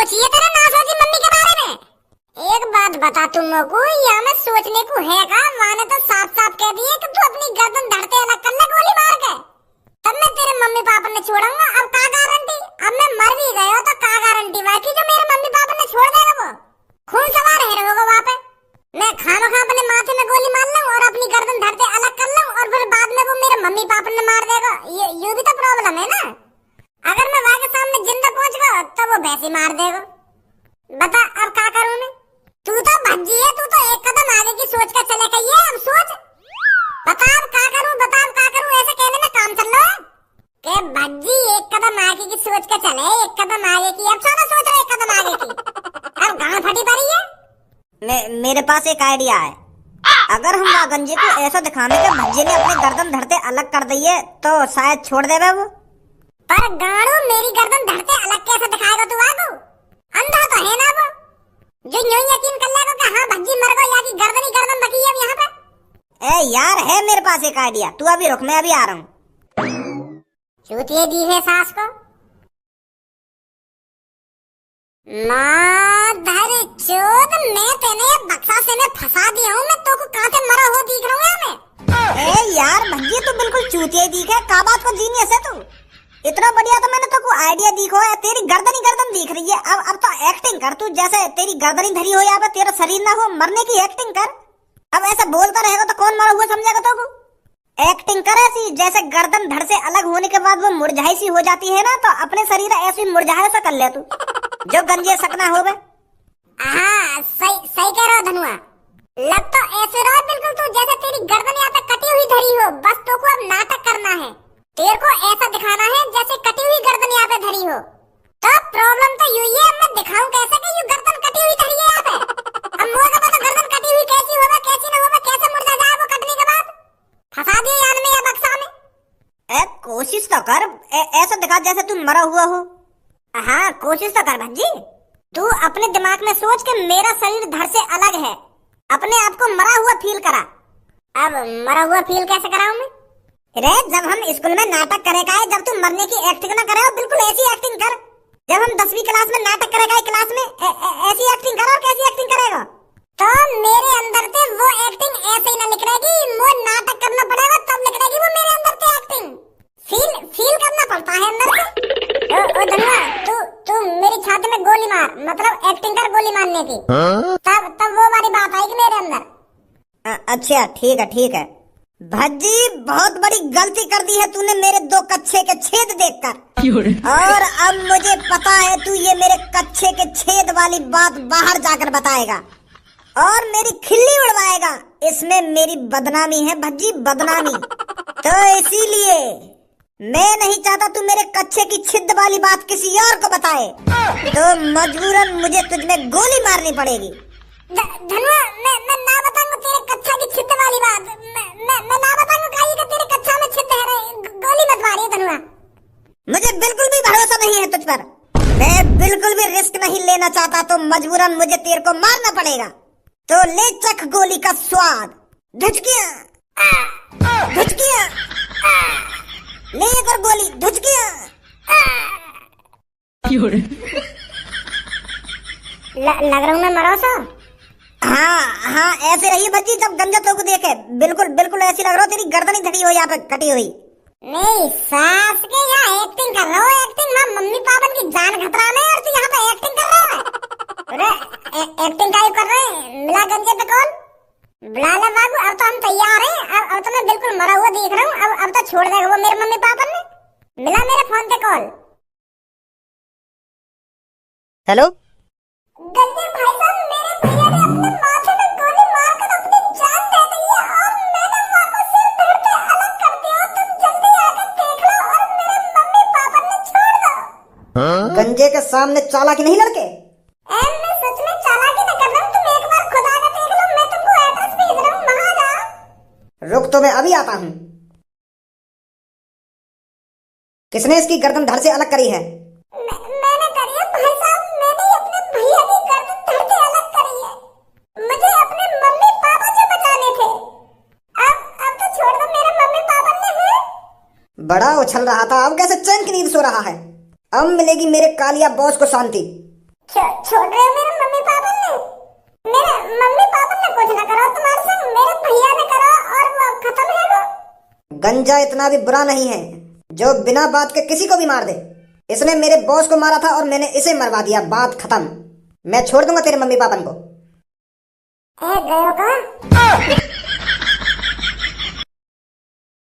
सोचिए तेरा ना सोची मम्मी के बारे में। एक बात बता तुम लोग को, यहाँ में सोचने को है का? माने तो साफ साफ कह दिए कि तू अपनी गर्दन धड़ते अलग कर ले गोली मार के, तब मैं तेरे मम्मी पापा ने छोड़ूंगा। अब का गारंटी? अब मैं मर भी गया तो का गारंटी बाकी जो मेरे मम्मी पापा ने छोड़ देगा वो खून सवार है होगा वहाँ पे। मैं खामखा अपने माथे में गोली मार लूं और अपनी गर्दन धड़ते अलग कर लूं और फिर बाद में वो मेरे मम्मी पापा ने मार देगा, ये भी तो प्रॉब्लम है ना। अगर मैं वहाँ के सामने जिंदा पहुंच गया तो वो वैसे मार देगा। बता अब क्या करूं मैं? तू तो भज्जी है, तू तो एक कदम आगे की सोच कर चले गई है। अब सोच, बता अब क्या करूं, बता अब क्या करूं? ऐसे कहने में काम चल रहा है कि भज्जी एक कदम आगे की सोच कर चले, एक कदम आगे की। अब सारा सोच रहे एक कदम आगे की, अब गांड फटी पड़ी है। मेरे पास एक आइडिया है। अगर हम गंजे को ऐसा दिखाने के भज्जे ने अपने गर्दन धड़ते अलग कर दी है तो शायद छोड़ देगा वो। पर गाड़ू मेरी गर्दन धड़ते अलग कैसे दिखाएगा तू? आगू अंधा तो है ना वो, जो यूं यकीन कर लेगा कि हाँ भज्जी मर गई या कि गर्दन ही गर्दन बची है अब यहाँ पे। ए यार है मेरे पास एक आइडिया, तू अभी रुक, मैं अभी आ रहा हूँ। चूतिए दी है सास को माधर चोद, मैं तेने बक्सा से में फंसा दिया हूँ। मैं तो को कहाँ से मरा हो दिख रहा हूँ मैं। ए यार भज्जी तू बिल्कुल चूतिया दिख है, का बात को जीनियस है तू। इतना बढ़िया तो मैंने तो को आइडिया दिखो है, तेरी गर्दन ही गर्दन दिख रही है। अब तो एक्टिंग कर तू, जैसे तेरी गर्दन ही धरी हो यहाँ पे, तेरा शरीर ना हो, मरने की एक्टिंग कर। अब ऐसा बोलता रहेगा तो कौन मरा हुआ समझेगा तो को? एक्टिंग कर ऐसी जैसे गर्दन धड़ से अलग होने के बाद वो मुरझाई सी हो जाती है ना, तो अपने शरीर ऐसी मुरझाए सा कर ले तू, जो गंजे सकना होगा। हाँ सही कह रहा धनुआ, लग तो ऐसे रहा बिल्कुल तू जैसे तेरी गर्दन यहाँ पे कटी हुई धरी हो। बस तो को अब नाटक करना है, तेरे को ऐसा दिखाना है जैसे कटी हुई गर्दन यहाँ पे धरी हो। तो प्रॉब्लम तो यू ही है, अब मैं दिखाऊं कैसे कि यू गर्दन कटी हुई धरी है यहाँ पे। अब मुझे का पता गर्दन कटी हुई कैसी होगा कैसी ना होगा, कैसे मुर्दा जाए वो कटने के बाद। फंसा दिया यान में या बक्सा में। कोशिश तो कर, ऐसा दिखा जैसे तू मरा हुआ हो। हाँ कोशिश तो कर भज्जी, तू अपने दिमाग में सोच के मेरा शरीर धड़ से अलग है, अपने आप को मरा हुआ फील करा। अब मरा हुआ फील कैसे कराऊं मैं? रे जब हम स्कूल में नाटक करेगा, जब तू मरने की एक्टिंग ना करे बिल्कुल ऐसी एक्टिंग कर। जब हम 10वीं क्लास में नाटक करेगा क्लास में ऐसी एक्टिंग कर। और कैसी एक्टिंग करेगा? तो मेरे अंदर से वो एक्टिंग ऐसे ही ना निकलेगी, वो नाटक करना पड़ेगा तब निकलेगी वो मेरे अंदर से एक्टिंग। फील करना पड़ता है अंदर से। ओ धनुआ तू मेरी छाती में गोली मार, मतलब एक्टिंग कर गोली मारने की। तब वो वाली बात आएगी मेरे अंदर। अच्छा ठीक है। भज्जी बहुत बड़ी गलती कर दी है तूने मेरे 2 कच्छे के छेद देखकर। और अब मुझे पता है तू ये मेरे कच्छे के छेद वाली बात बाहर जाकर बताएगा और मेरी खिल्ली उड़वाएगा। इसमें मेरी बदनामी है भज्जी, बदनामी। तो इसीलिए मैं नहीं चाहता तू मेरे कच्छे की छिद वाली बात किसी और को बताए, तो मजबूरन मुझे तुझमें गोली मारनी पड़ेगी। धनुआ मैं ना बताऊंगा तेरे कच्छा की छिद वाली बात। मैं ना बताऊंगा काहे कि तेरे कच्छा में छिद है। गोली मत मारिए धनुआ। मुझे बिल्कुल भी भरोसा नहीं है तुझ पर, मैं बिल्कुल भी रिस्क नहीं लेना चाहता, तो मजबूरन मुझे तेरे को मारना पड़ेगा। तो ले चख गोली का स्वाद। धुचकियां ले एक और गोली, धुचकियां। लग रहा हूँ मैं मरा सा। हाँ ऐसे रही भज्जी जब गंजा तो को देखे, बिल्कुल ऐसी लग रहा हो तेरी गर्दन ही धड़ी हो यहाँ पे कटी हुई। नहीं सास के यहाँ एक्टिंग कर रहा हो, एक्टिंग। मैं मम्मी पापा की जान खतरा में और तू यहाँ पे एक्टिंग कर रहा है। अरे एक्टिंग का कर रहे हैं। मिला गंजे पे कॉल, बुला ले बाबू। अब तो हम तैयार हैं। अब तो मैं बिल्कुल मरा हुआ दिख रहा हूँ। अब तो छोड़ देगा वो मेरे मम्मी पापा ने। मिला मेरे फोन पे कॉल। हेलो गंजे भाई साहब, मेरे भैया ने अपने माथे में गोली मारकर अपनी जान दे दी है और मैंने वहाँ को सिर धड़ पे अलग कर दिया। तुम जल्दी आकर देख लो और मेरे मम्मी पापा ने छोड़ दो। गंजे के सामने चालाकी नहीं लड़के। मैं सच में चालाकी नहीं कर रहा हूँ। तुम एक बार खुद आकर देख लो, मैं तुमको एड्रेस भेज रहा हूँ, वहाँ जा। रुक तो मैं अभी आता हूँ। किसने इसकी गर्दन धड़ से अलग करी है? मैंने करी है भाई साहब। मैंने अपने भैया की गर्दन धड़ से अलग करी है। मुझे अपने मम्मी पापा से बचाने थे। अब तो छोड़ दो मेरे मम्मी पापा ने। बड़ा उछल रहा था, अब कैसे चैन की नींद सो रहा है? अब मिलेगी मेरे कालिया बॉस को शांति। छोड़ रहे हो मेरे मम्मी पापा ने? मेरे मम्मी पापा ने कुछ ना करो तुम्हारे संग, मेरे भैया ने करो और वो खत्म है वो। गंजा इतना भी बुरा नहीं है जो बिना बात के किसी को भी मार दे। इसने मेरे बॉस को मारा था और मैंने इसे मरवा दिया, बात खत्म। मैं छोड़ दूंगा तेरे मम्मी पापा को। गयो का